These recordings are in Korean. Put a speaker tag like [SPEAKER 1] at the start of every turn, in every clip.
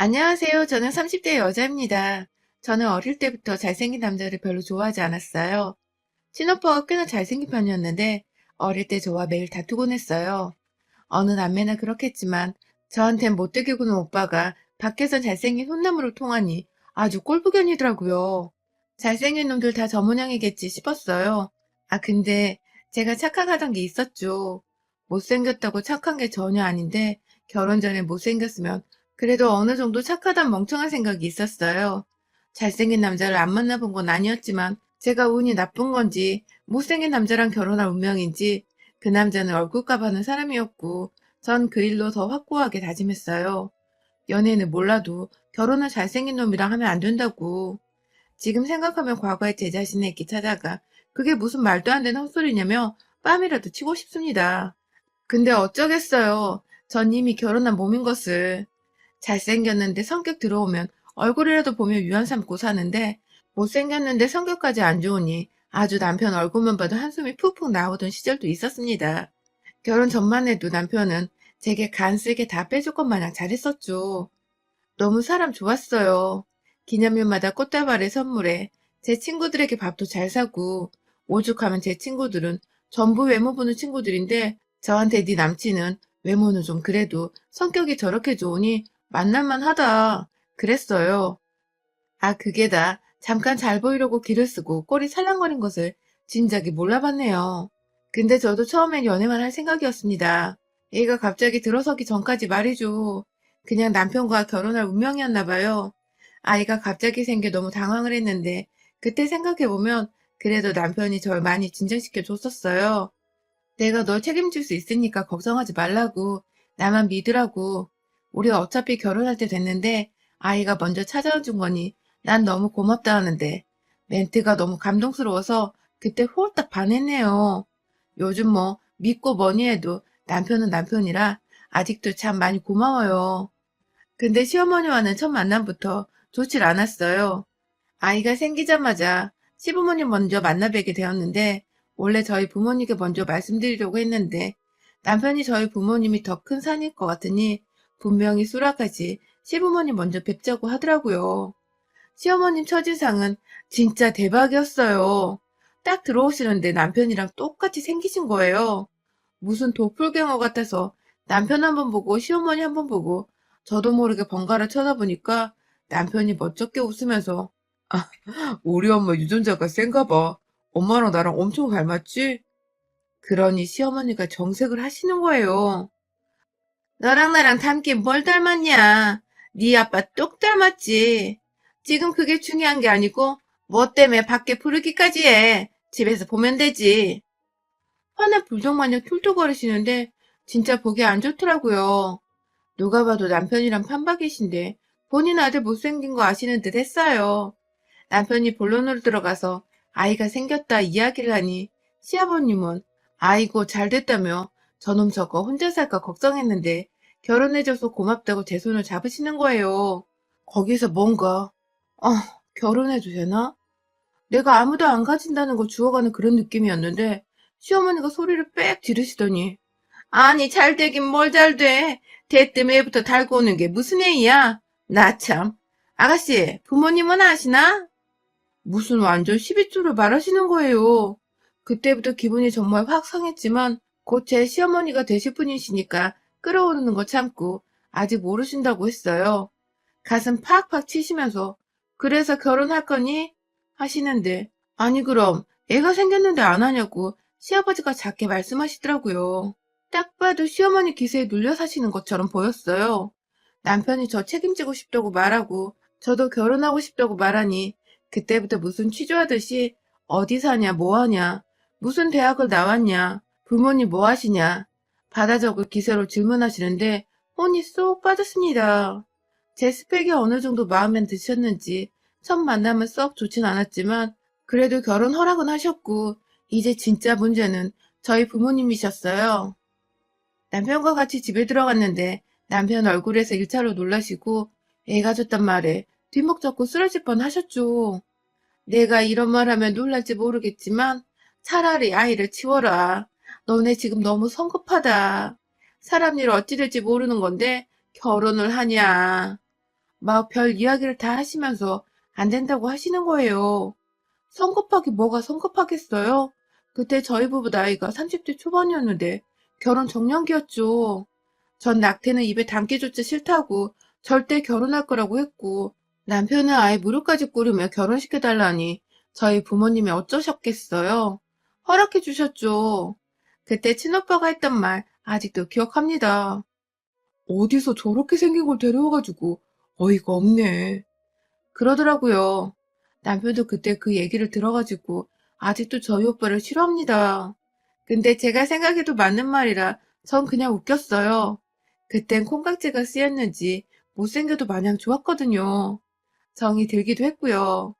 [SPEAKER 1] 안녕하세요. 저는 30대 여자입니다. 저는 어릴 때부터 잘생긴 남자를 별로 좋아하지 않았어요. 친오빠가 꽤나 잘생긴 편이었는데 어릴 때 저와 매일 다투곤 했어요. 어느 남매나 그렇겠지만 저한텐 못되게 구는 오빠가 밖에선 잘생긴 훈남으로 통하니 아주 꼴불견이더라고요. 잘생긴 놈들 다 저 모양이겠지 싶었어요. 근데 제가 착각하던 게 있었죠. 못생겼다고 착한 게 전혀 아닌데 결혼 전에 못생겼으면 그래도 어느 정도 착하단 멍청한 생각이 있었어요. 잘생긴 남자를 안 만나본 건 아니었지만 제가 운이 나쁜 건지 못생긴 남자랑 결혼할 운명인지 그 남자는 얼굴값 하는 사람이었고 전 그 일로 더 확고하게 다짐했어요. 연애는 몰라도 결혼은 잘생긴 놈이랑 하면 안 된다고. 지금 생각하면 과거의 제 자신에게 찾아가 그게 무슨 말도 안 되는 헛소리냐며 뺨이라도 치고 싶습니다. 근데 어쩌겠어요. 전 이미 결혼한 몸인 것을. 잘생겼는데 성격 들어오면 얼굴이라도 보며 유한 삼고 사는데 못생겼는데 성격까지 안 좋으니 아주 남편 얼굴만 봐도 한숨이 푹푹 나오던 시절도 있었습니다. 결혼 전만 해도 남편은 제게 간쓰게 다 빼줄 것 마냥 잘했었죠. 너무 사람 좋았어요. 기념일마다 꽃다발에 선물해 제 친구들에게 밥도 잘 사고 오죽하면 제 친구들은 전부 외모 보는 친구들인데 저한테 네 남친은 외모는 좀 그래도 성격이 저렇게 좋으니 만날만 하다 그랬어요. 그게 다 잠깐 잘 보이려고 길을 쓰고 꼴이 살랑거린 것을 진작에 몰라봤네요. 근데 저도 처음엔 연애만 할 생각이었습니다. 얘가 갑자기 들어서기 전까지 말이죠. 그냥 남편과 결혼할 운명이었나 봐요. 아이가 갑자기 생겨 너무 당황을 했는데 그때 생각해보면 그래도 남편이 절 많이 진정시켜 줬었어요. 내가 널 책임질 수 있으니까 걱정하지 말라고. 나만 믿으라고. 우리 어차피 결혼할 때 됐는데 아이가 먼저 찾아와 준 거니 난 너무 고맙다 하는데 멘트가 너무 감동스러워서 그때 홀딱 반했네요. 요즘 뭐 믿고 뭐니 해도 남편은 남편이라 아직도 참 많이 고마워요. 근데 시어머니와는 첫 만남부터 좋질 않았어요. 아이가 생기자마자 시부모님 먼저 만나뵙게 되었는데 원래 저희 부모님께 먼저 말씀드리려고 했는데 남편이 저희 부모님이 더 큰 산일 것 같으니 분명히 수락하지 시부모님 먼저 뵙자고 하더라고요. 시어머님 첫인상은 진짜 대박이었어요. 딱 들어오시는데 남편이랑 똑같이 생기신 거예요. 무슨 도플갱어 같아서 남편 한 번 보고 시어머니 한 번 보고 저도 모르게 번갈아 쳐다보니까 남편이 멋쩍게 웃으면서 우리 엄마 유전자가 센가 봐. 엄마랑 나랑 엄청 닮았지? 그러니 시어머니가 정색을 하시는 거예요. 너랑 나랑 닮긴 뭘 닮았냐? 네 아빠 똑 닮았지. 지금 그게 중요한 게 아니고 뭐 때문에 밖에 부르기까지 해. 집에서 보면 되지. 화는 불독마냥 툴툴거리시는데 진짜 보기 안 좋더라고요. 누가 봐도 남편이랑 판박이신데 본인 아들 못생긴 거 아시는 듯 했어요. 남편이 본론으로 들어가서 아이가 생겼다 이야기를 하니 시아버님은 아이고 잘 됐다며 저놈 저거 혼자 살까 걱정했는데 결혼해줘서 고맙다고 제 손을 잡으시는 거예요. 거기서 뭔가 결혼해도 되나? 내가 아무도 안 가진다는 거 주워가는 그런 느낌이었는데 시어머니가 소리를 빽 지르시더니 아니 잘 되긴 뭘 잘 돼. 대뜸 애부터 달고 오는 게 무슨 애야? 나 참. 아가씨 부모님은 아시나? 무슨 완전 12조를 말하시는 거예요. 그때부터 기분이 정말 확 상했지만 곧 제 시어머니가 되실 분이시니까 끌어오르는 거 참고 아직 모르신다고 했어요. 가슴 팍팍 치시면서 그래서 결혼할 거니? 하시는데 아니 그럼 애가 생겼는데 안 하냐고 시아버지가 작게 말씀하시더라고요. 딱 봐도 시어머니 기세에 눌려 사시는 것처럼 보였어요. 남편이 저 책임지고 싶다고 말하고 저도 결혼하고 싶다고 말하니 그때부터 무슨 취조하듯이 어디 사냐 뭐 하냐 무슨 대학을 나왔냐 부모님 뭐 하시냐 받아 적을 기세로 질문하시는데 혼이 쏙 빠졌습니다. 제 스펙이 어느 정도 마음에 드셨는지 첫 만남은 썩 좋진 않았지만 그래도 결혼 허락은 하셨고 이제 진짜 문제는 저희 부모님이셨어요. 남편과 같이 집에 들어갔는데 남편 얼굴에서 1차로 놀라시고 애가 졌단 말에 뒷목 잡고 쓰러질 뻔 하셨죠. 내가 이런 말 하면 놀랄지 모르겠지만 차라리 아이를 치워라. 너네 지금 너무 성급하다. 사람 일 어찌 될지 모르는 건데 결혼을 하냐. 막 별 이야기를 다 하시면서 안 된다고 하시는 거예요. 성급하기 뭐가 성급하겠어요? 그때 저희 부부 나이가 30대 초반이었는데 결혼 정년기였죠. 전 낙태는 입에 담기조차 싫다고 절대 결혼할 거라고 했고 남편은 아예 무릎까지 꿇으며 결혼시켜달라니 저희 부모님이 어쩌셨겠어요? 허락해 주셨죠. 그때 친오빠가 했던 말 아직도 기억합니다. 어디서 저렇게 생긴 걸 데려와가지고 어이가 없네. 그러더라고요. 남편도 그때 그 얘기를 들어가지고 아직도 저희 오빠를 싫어합니다. 근데 제가 생각해도 맞는 말이라 전 그냥 웃겼어요. 그땐 콩깍지가 쓰였는지 못생겨도 마냥 좋았거든요. 정이 들기도 했고요.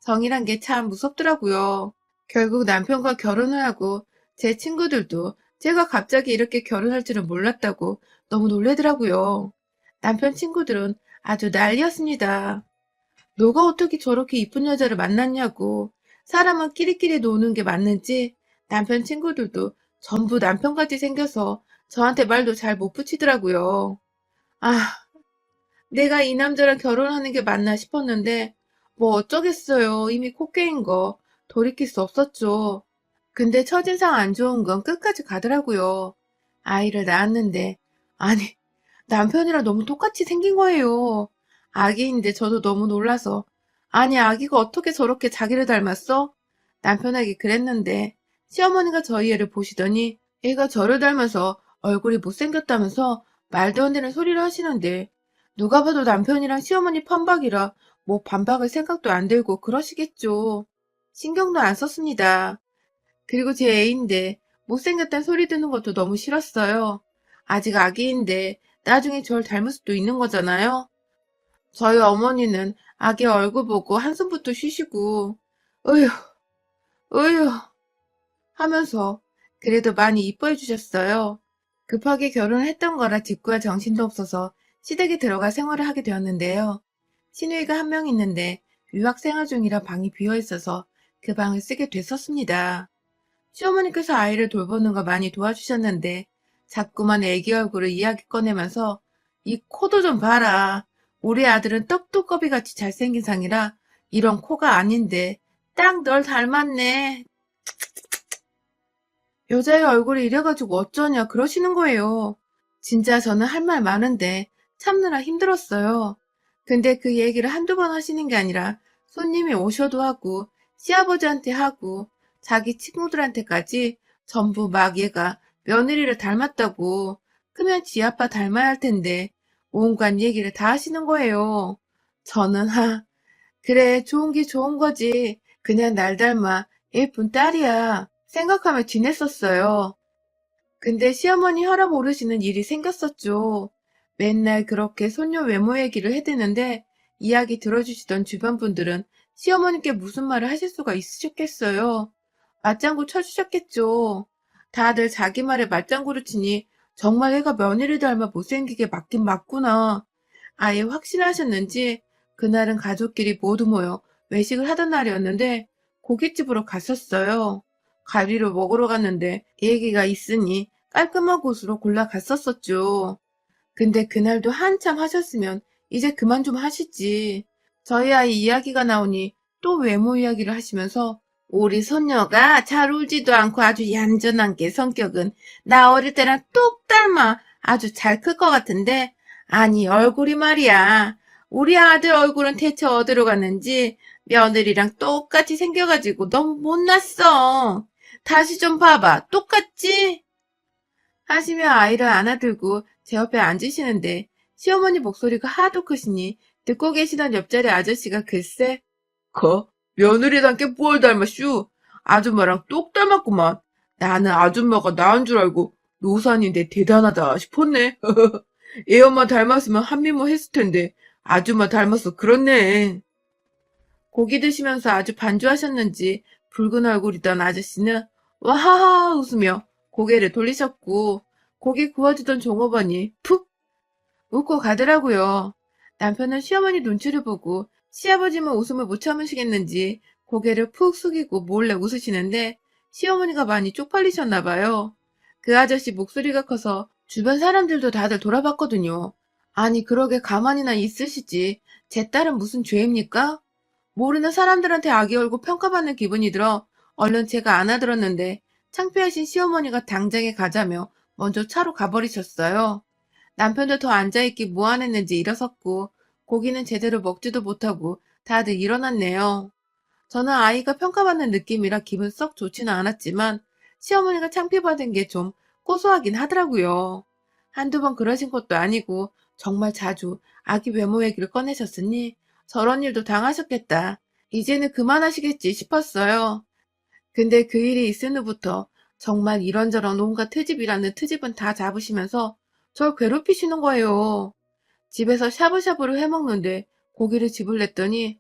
[SPEAKER 1] 정이란 게 참 무섭더라고요. 결국 남편과 결혼을 하고 제 친구들도 제가 갑자기 이렇게 결혼할 줄은 몰랐다고 너무 놀래더라고요. 남편 친구들은 아주 난리였습니다. 너가 어떻게 저렇게 이쁜 여자를 만났냐고. 사람은 끼리끼리 노는 게 맞는지 남편 친구들도 전부 남편같이 생겨서 저한테 말도 잘 못 붙이더라고요. 아, 내가 이 남자랑 결혼하는 게 맞나 싶었는데 뭐 어쩌겠어요. 이미 코 깨인 거 돌이킬 수 없었죠. 근데 첫인상 안 좋은 건 끝까지 가더라고요. 아이를 낳았는데 아니 남편이랑 너무 똑같이 생긴 거예요. 아기인데 저도 너무 놀라서 아니 아기가 어떻게 저렇게 자기를 닮았어? 남편에게 그랬는데 시어머니가 저희 애를 보시더니 애가 저를 닮아서 얼굴이 못생겼다면서 말도 안 되는 소리를 하시는데 누가 봐도 남편이랑 시어머니 판박이라 뭐 반박할 생각도 안 들고 그러시겠죠. 신경도 안 썼습니다. 그리고 제 애인데 못생겼단 소리 듣는 것도 너무 싫었어요. 아직 아기인데 나중에 절 닮을 수도 있는 거잖아요. 저희 어머니는 아기 얼굴 보고 한숨부터 쉬시고 으휴 으휴 하면서 그래도 많이 이뻐해 주셨어요. 급하게 결혼을 했던 거라 직구할 정신도 없어서 시댁에 들어가 생활을 하게 되었는데요. 시누이가 한 명 있는데 유학 생활 중이라 방이 비어 있어서 그 방을 쓰게 됐었습니다. 시어머니께서 아이를 돌보는 거 많이 도와주셨는데 자꾸만 애기 얼굴을 이야기 꺼내면서 이 코도 좀 봐라. 우리 아들은 떡두꺼비같이 잘생긴 상이라 이런 코가 아닌데 딱 널 닮았네. 여자의 얼굴이 이래가지고 어쩌냐 그러시는 거예요. 진짜 저는 할 말 많은데 참느라 힘들었어요. 근데 그 얘기를 한두 번 하시는 게 아니라 손님이 오셔도 하고 시아버지한테 하고 자기 친구들한테까지 전부 막 얘가 며느리를 닮았다고 크면 지 아빠 닮아야 할 텐데 온갖 얘기를 다 하시는 거예요. 저는 그래 좋은 게 좋은 거지. 그냥 날 닮아 예쁜 딸이야. 생각하며 지냈었어요. 근데 시어머니 혈압 오르시는 일이 생겼었죠. 맨날 그렇게 손녀 외모 얘기를 해대는데 이야기 들어주시던 주변 분들은 시어머니께 무슨 말을 하실 수가 있으셨겠어요. 맞장구 쳐주셨겠죠. 다들 자기 말에 맞장구를 치니 정말 애가 며느리 닮아 못생기게 맞긴 맞구나. 아예 확신하셨는지 그날은 가족끼리 모두 모여 외식을 하던 날이었는데 고깃집으로 갔었어요. 갈비를 먹으러 갔는데 얘기가 있으니 깔끔한 곳으로 골라 갔었었죠. 근데 그날도 한참 하셨으면 이제 그만 좀 하시지. 저희 아이 이야기가 나오니 또 외모 이야기를 하시면서 우리 손녀가 잘 울지도 않고 아주 얌전한 게 성격은 나 어릴 때랑 똑 닮아 아주 잘 클 것 같은데 아니 얼굴이 말이야. 우리 아들 얼굴은 대체 어디로 갔는지 며느리랑 똑같이 생겨가지고 너무 못났어. 다시 좀 봐봐. 똑같지? 하시며 아이를 안아들고 제 옆에 앉으시는데 시어머니 목소리가 하도 크시니 듣고 계시던 옆자리 아저씨가 글쎄 며느리랑 께 뭘 닮았슈? 아줌마랑 똑 닮았구만. 나는 아줌마가 나은 줄 알고 노산인데 대단하다 싶었네. 애 엄마 닮았으면 한미모 했을 텐데 아줌마 닮아서 그렇네. 고기 드시면서 아주 반주하셨는지 붉은 얼굴이던 아저씨는 와하하 웃으며 고개를 돌리셨고 고기 구워주던 종업원이 푹 웃고 가더라고요. 남편은 시어머니 눈치를 보고 시아버지만 웃음을 못 참으시겠는지 고개를 푹 숙이고 몰래 웃으시는데 시어머니가 많이 쪽팔리셨나 봐요. 그 아저씨 목소리가 커서 주변 사람들도 다들 돌아봤거든요. 아니, 그러게 가만히나 있으시지. 제 딸은 무슨 죄입니까? 모르는 사람들한테 아기 얼굴 평가받는 기분이 들어 얼른 제가 안아들었는데 창피하신 시어머니가 당장에 가자며 먼저 차로 가버리셨어요. 남편도 더 앉아있기 무안했는지 일어섰고 고기는 제대로 먹지도 못하고 다들 일어났네요. 저는 아이가 평가받는 느낌이라 기분 썩 좋지는 않았지만 시어머니가 창피받은 게 좀 고소하긴 하더라고요. 한두 번 그러신 것도 아니고 정말 자주 아기 외모 얘기를 꺼내셨으니 저런 일도 당하셨겠다. 이제는 그만하시겠지 싶었어요. 근데 그 일이 있은 후부터 정말 이런저런 온갖 트집이라는 트집은 다 잡으시면서 절 괴롭히시는 거예요. 집에서 샤브샤브를 해먹는데 고기를 집을냈더니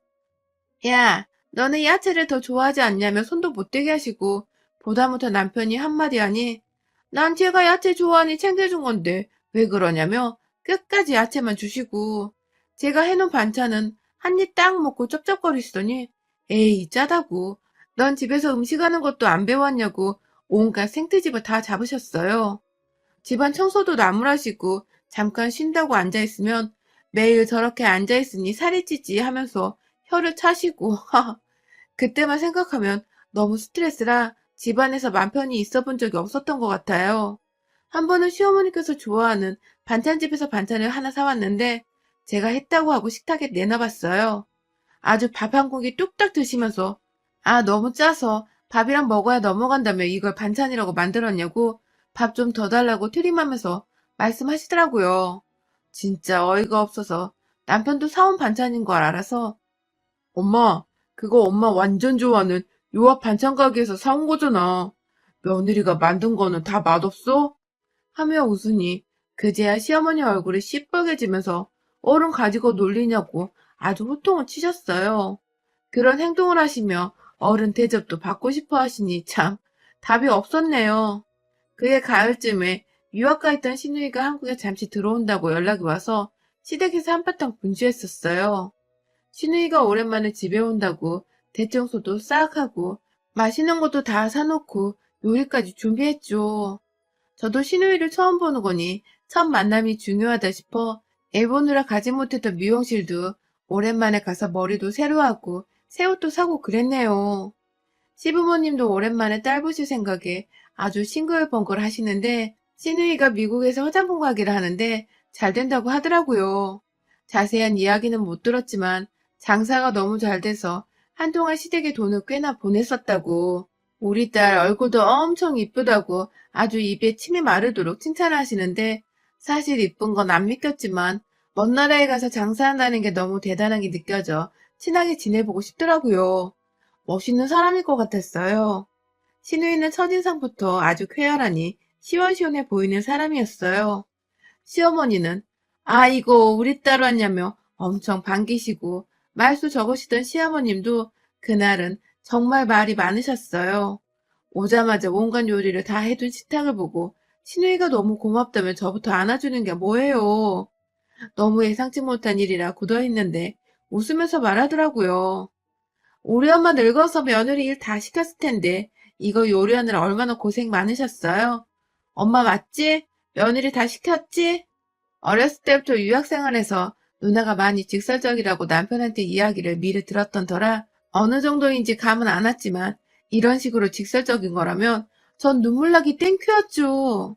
[SPEAKER 1] 야, 너는 야채를 더 좋아하지 않냐며 손도 못 대게 하시고 보다 못한 남편이 한마디 하니 난 제가 야채 좋아하니 챙겨준 건데 왜 그러냐며 끝까지 야채만 주시고 제가 해놓은 반찬은 한 입 딱 먹고 쩝쩝거리시더니 에이 짜다고 넌 집에서 음식하는 것도 안 배웠냐고 온갖 생트집을 다 잡으셨어요. 집안 청소도 나무라시고 잠깐 쉰다고 앉아있으면 매일 저렇게 앉아있으니 살이 찌지 하면서 혀를 차시고 그때만 생각하면 너무 스트레스라 집안에서 맘 편히 있어 본 적이 없었던 것 같아요. 한 번은 시어머니께서 좋아하는 반찬집에서 반찬을 하나 사왔는데 제가 했다고 하고 식탁에 내놔봤어요. 아주 밥 한 공기 뚝딱 드시면서 아 너무 짜서 밥이랑 먹어야 넘어간다며 이걸 반찬이라고 만들었냐고 밥 좀 더 달라고 트림하면서 말씀하시더라고요. 진짜 어이가 없어서 남편도 사온 반찬인 걸 알아서 엄마, 그거 엄마 완전 좋아하는 요 앞 반찬 가게에서 사온 거잖아. 며느리가 만든 거는 다 맛없어? 하며 웃으니 그제야 시어머니 얼굴이 시뻘개지면서 어른 가지고 놀리냐고 아주 호통을 치셨어요. 그런 행동을 하시며 어른 대접도 받고 싶어 하시니 참 답이 없었네요. 그해 가을쯤에 유학가 있던 시누이가 한국에 잠시 들어온다고 연락이 와서 시댁에서 한바탕 분주했었어요. 시누이가 오랜만에 집에 온다고 대청소도 싹 하고 맛있는 것도 다 사놓고 요리까지 준비했죠. 저도 시누이를 처음 보는 거니 첫 만남이 중요하다 싶어 애 보느라 가지 못했던 미용실도 오랜만에 가서 머리도 새로 하고 새 옷도 사고 그랬네요. 시부모님도 오랜만에 딸 보실 생각에 아주 싱글벙글 하시는데 시누이가 미국에서 화장품 가게를 하는데 잘 된다고 하더라고요. 자세한 이야기는 못 들었지만 장사가 너무 잘 돼서 한동안 시댁에 돈을 꽤나 보냈었다고 우리 딸 얼굴도 엄청 이쁘다고 아주 입에 침이 마르도록 칭찬하시는데 사실 이쁜 건 안 믿겼지만 먼 나라에 가서 장사한다는 게 너무 대단하게 느껴져 친하게 지내보고 싶더라고요. 멋있는 사람일 것 같았어요. 시누이는 첫인상부터 아주 쾌활하니 시원시원해 보이는 사람이었어요. 시어머니는 아이고 우리 딸 왔냐며 엄청 반기시고 말수 적으시던 시어머님도 그날은 정말 말이 많으셨어요. 오자마자 온갖 요리를 다 해둔 식탁을 보고 시누이가 너무 고맙다며 저부터 안아주는 게 뭐예요. 너무 예상치 못한 일이라 굳어있는데 웃으면서 말하더라고요. 우리 엄마 늙어서 며느리 일 다 시켰을 텐데 이거 요리하느라 얼마나 고생 많으셨어요? 엄마 맞지? 며느리 다 시켰지? 어렸을 때부터 유학생활에서 누나가 많이 직설적이라고 남편한테 이야기를 미리 들었던 터라 어느 정도인지 감은 안 왔지만 이런 식으로 직설적인 거라면 전 눈물 나기 땡큐였죠.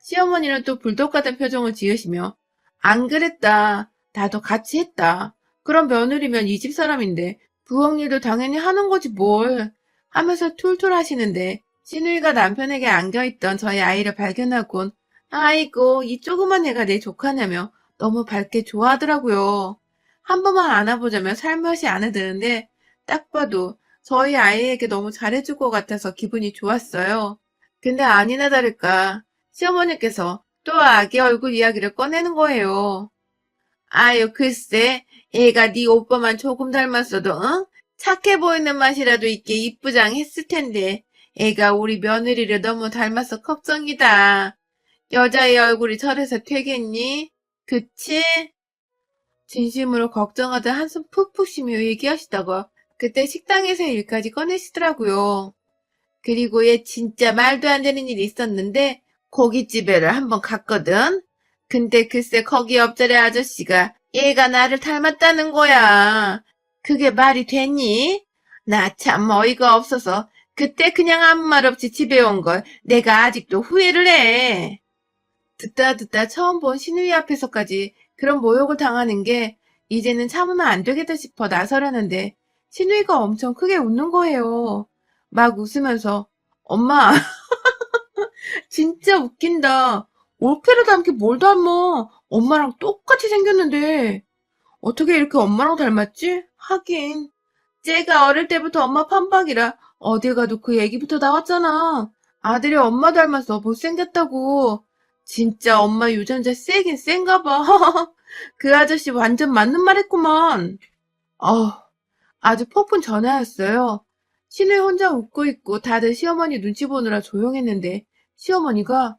[SPEAKER 1] 시어머니는 또 불독 같은 표정을 지으시며 안 그랬다. 나도 같이 했다. 그럼 며느리면 이 집 사람인데 부엌 일도 당연히 하는 거지 뭘. 하면서 툴툴 하시는데 시누이가 남편에게 안겨있던 저희 아이를 발견하곤 아이고 이 조그만 애가 내 조카냐며 너무 밝게 좋아하더라고요. 한 번만 안아보자며 살며시 안아드는데 딱 봐도 저희 아이에게 너무 잘해줄 것 같아서 기분이 좋았어요. 근데 아니나 다를까 시어머니께서 또 아기 얼굴 이야기를 꺼내는 거예요. 아유 글쎄 애가 네 오빠만 조금 닮았어도 응? 착해 보이는 맛이라도 있게 이쁘장 했을 텐데 애가 우리 며느리를 너무 닮아서 걱정이다. 여자의 얼굴이 저래서 되겠니? 그치? 진심으로 걱정하다 한숨 푹푹 쉬며 얘기하시다가 그때 식당에서 일까지 꺼내시더라고요. 그리고 얘 진짜 말도 안 되는 일이 있었는데 고깃집에를 한번 갔거든. 근데 글쎄 거기 옆자리 아저씨가 얘가 나를 닮았다는 거야. 그게 말이 되니? 나 참 어이가 없어서 그때 그냥 아무 말 없이 집에 온 걸 내가 아직도 후회를 해. 듣다 듣다 처음 본 신우이 앞에서까지 그런 모욕을 당하는 게 이제는 참으면 안 되겠다 싶어 나서려는데 신우이가 엄청 크게 웃는 거예요. 막 웃으면서 엄마 진짜 웃긴다. 올케를 닮게 뭘 닮아. 엄마랑 똑같이 생겼는데 어떻게 이렇게 엄마랑 닮았지? 하긴 쟤가 어릴 때부터 엄마 판박이라 어딜 가도 그 얘기부터 나왔잖아. 아들이 엄마 닮아서 못생겼다고. 진짜 엄마 유전자 세긴 센가 봐. 그 아저씨 완전 맞는 말 했구만. 아주 폭풍 전화였어요. 신우이 혼자 웃고 있고 다들 시어머니 눈치 보느라 조용했는데 시어머니가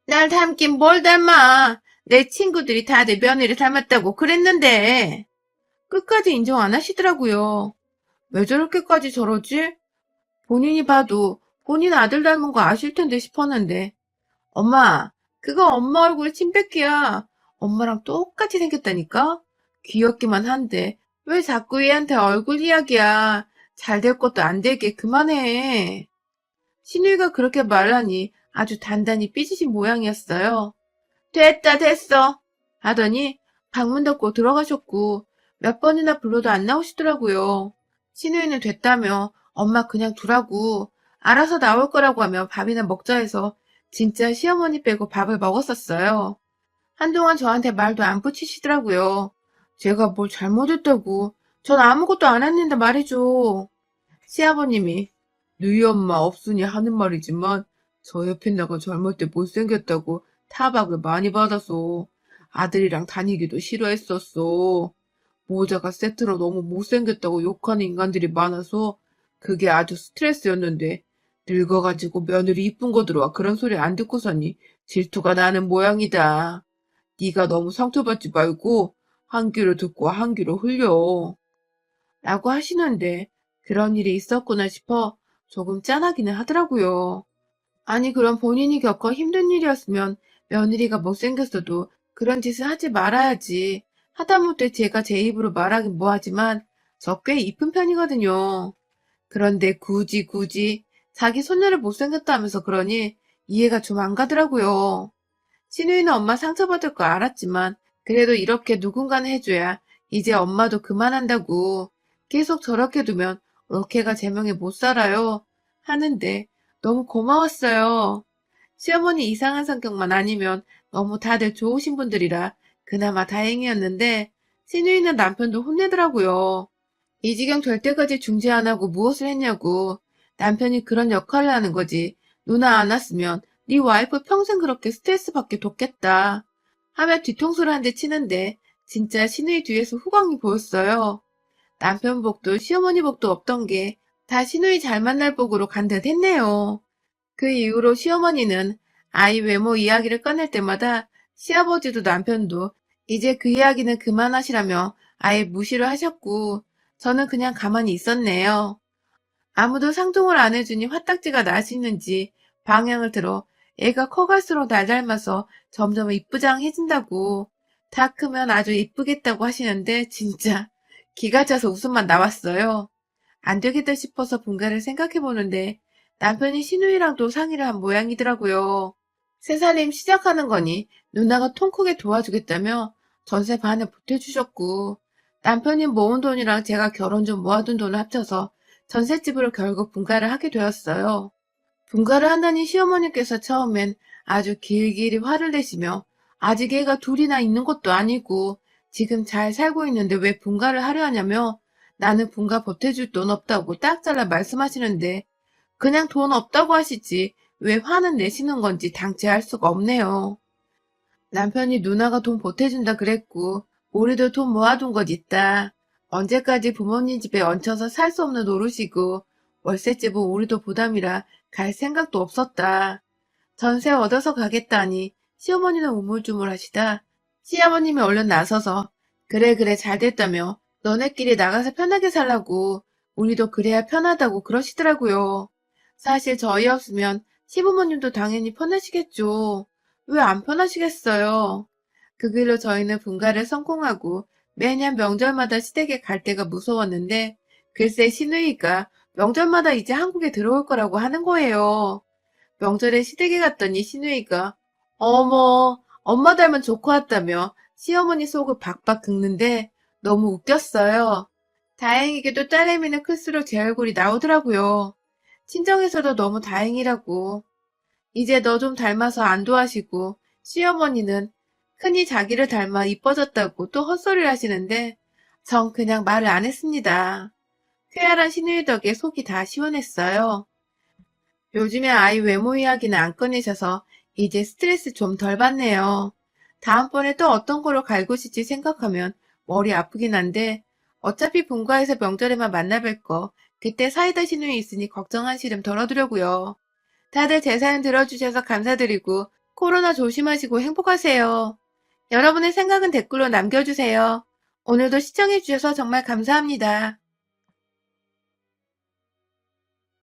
[SPEAKER 1] 날 닮긴 뭘 닮아. 내 친구들이 다들 며느리 닮았다고 그랬는데. 끝까지 인정 안 하시더라고요. 왜 저렇게까지 저러지? 본인이 봐도 본인 아들 닮은 거 아실 텐데 싶었는데. 엄마, 그거 엄마 얼굴 침뱉기야. 엄마랑 똑같이 생겼다니까? 귀엽기만 한데 왜 자꾸 얘한테 얼굴 이야기야. 잘 될 것도 안 되게 그만해. 신우이가 그렇게 말하니 아주 단단히 삐지신 모양이었어요. 됐다 됐어 하더니 방문 닫고 들어가셨고 몇 번이나 불러도 안 나오시더라고요. 신우이는 됐다며 엄마 그냥 두라고 알아서 나올 거라고 하며 밥이나 먹자 해서 진짜 시어머니 빼고 밥을 먹었었어요. 한동안 저한테 말도 안 붙이시더라고요. 제가 뭘 잘못했다고 전 아무것도 안 했는데 말이죠. 시아버님이 너희 엄마 없으니 하는 말이지만 저 옆에 나가 젊을 때 못생겼다고 타박을 많이 받아서 아들이랑 다니기도 싫어했었어. 모자가 세트로 너무 못생겼다고 욕하는 인간들이 많아서 그게 아주 스트레스였는데 늙어가지고 며느리 이쁜 거 들어와 그런 소리 안 듣고서니 질투가 나는 모양이다. 네가 너무 상처받지 말고 한 귀로 듣고 한 귀로 흘려. 라고 하시는데 그런 일이 있었구나 싶어 조금 짠하기는 하더라고요. 아니 그럼 본인이 겪어 힘든 일이었으면 며느리가 못생겼어도 그런 짓을 하지 말아야지. 하다못해 제가 제 입으로 말하긴 뭐하지만 저 꽤 이쁜 편이거든요. 그런데 굳이 자기 손녀를 못생겼다면서 그러니 이해가 좀 안 가더라고요. 신우이는 엄마 상처받을 거 알았지만 그래도 이렇게 누군가는 해줘야 이제 엄마도 그만한다고. 계속 저렇게 두면 올케가 제명에 못 살아요. 하는데 너무 고마웠어요. 시어머니 이상한 성격만 아니면 너무 다들 좋으신 분들이라 그나마 다행이었는데 신우이는 남편도 혼내더라고요. 이 지경 될 때까지 중재 안 하고 무엇을 했냐고. 남편이 그런 역할을 하는 거지. 누나 안 왔으면 네 와이프 평생 그렇게 스트레스 받게 뒀겠다. 하며 뒤통수를 한 대 치는데 진짜 신우이 뒤에서 후광이 보였어요. 남편 복도 시어머니 복도 없던 게 다 신우이 잘 만날 복으로 간 듯 했네요. 그 이후로 시어머니는 아이 외모 이야기를 꺼낼 때마다 시아버지도 남편도 이제 그 이야기는 그만하시라며 아예 무시를 하셨고 저는 그냥 가만히 있었네요. 아무도 상종을 안 해주니 화딱지가 나시는지 방향을 들어 애가 커갈수록 날 닮아서 점점 이쁘장해진다고 다 크면 아주 이쁘겠다고 하시는데 진짜 기가 차서 웃음만 나왔어요. 안 되겠다 싶어서 분가를 생각해보는데 남편이 신우이랑도 상의를 한 모양이더라고요. 새살림 시작하는 거니 누나가 통 크게 도와주겠다며 전세 반을 보태주셨고 남편이 모은 돈이랑 제가 결혼 전 모아둔 돈을 합쳐서 전셋집으로 결국 분가를 하게 되었어요. 분가를 한다니 시어머니께서 처음엔 아주 길길이 화를 내시며 아직 애가 둘이나 있는 것도 아니고 지금 잘 살고 있는데 왜 분가를 하려 하냐며 나는 분가 보태줄 돈 없다고 딱 잘라 말씀하시는데 그냥 돈 없다고 하시지 왜 화는 내시는 건지 당최 알 수가 없네요. 남편이 누나가 돈 보태준다 그랬고 우리도 돈 모아둔 것 있다. 언제까지 부모님 집에 얹혀서 살 수 없는 노릇이고 월세집은 우리도 부담이라 갈 생각도 없었다. 전세 얻어서 가겠다니 시어머니는 우물쭈물하시다 시아버님이 얼른 나서서 그래 잘 됐다며 너네끼리 나가서 편하게 살라고 우리도 그래야 편하다고 그러시더라고요. 사실 저희 없으면 시부모님도 당연히 편하시겠죠. 왜 안 편하시겠어요? 그 길로 저희는 분가를 성공하고 매년 명절마다 시댁에 갈 때가 무서웠는데 글쎄 시누이가 명절마다 이제 한국에 들어올 거라고 하는 거예요. 명절에 시댁에 갔더니 시누이가 어머 엄마 닮은 조카 왔다며 시어머니 속을 박박 긁는데 너무 웃겼어요. 다행히게도 딸내미는 클수록 제 얼굴이 나오더라고요. 친정에서도 너무 다행이라고. 이제 너 좀 닮아서 안도하시고 시어머니는 흔히 자기를 닮아 이뻐졌다고 또 헛소리를 하시는데 전 그냥 말을 안 했습니다. 쾌활한 시누이 덕에 속이 다 시원했어요. 요즘에 아이 외모 이야기는 안 꺼내셔서 이제 스트레스 좀 덜 받네요. 다음번에 또 어떤 거로 갈구실지 생각하면 머리 아프긴 한데 어차피 본가에서 명절에만 만나뵐 거 그때 사이다 시누이 있으니 걱정 한시름 덜어두려고요. 다들 제 사연 들어주셔서 감사드리고 코로나 조심하시고 행복하세요. 여러분의 생각은 댓글로 남겨주세요. 오늘도 시청해주셔서 정말 감사합니다.